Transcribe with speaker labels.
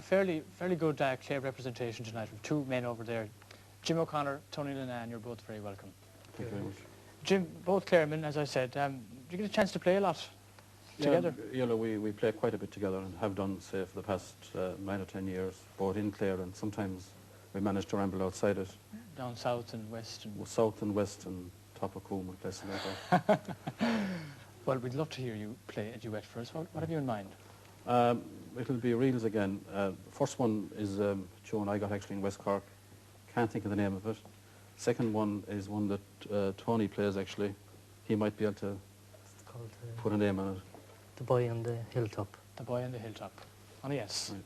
Speaker 1: fairly good Clare representation tonight with two men over there. Jim O'Connor, Tony Linnane, you're both very welcome.
Speaker 2: Thank you very much.
Speaker 1: Jim, both Claremen, as I said, do you get a chance to play a lot together?
Speaker 2: You know, we play quite a bit together and have done, say, for the past 9 or 10 years, both in Clare, and sometimes we manage to ramble outside it.
Speaker 1: Down south and west?
Speaker 2: South and west and top of Coombe and places like that.
Speaker 1: Well, we'd love to hear you play a duet for us. What have you in mind?
Speaker 2: It'll be reels again. First one is a tune I got actually in West Cork. Can't think of the name of it. Second one is one that Tony plays actually. He might be able to put a name on it.
Speaker 3: The Boy on the Hilltop.
Speaker 1: The Boy on the Hilltop. On a yes.
Speaker 2: Right.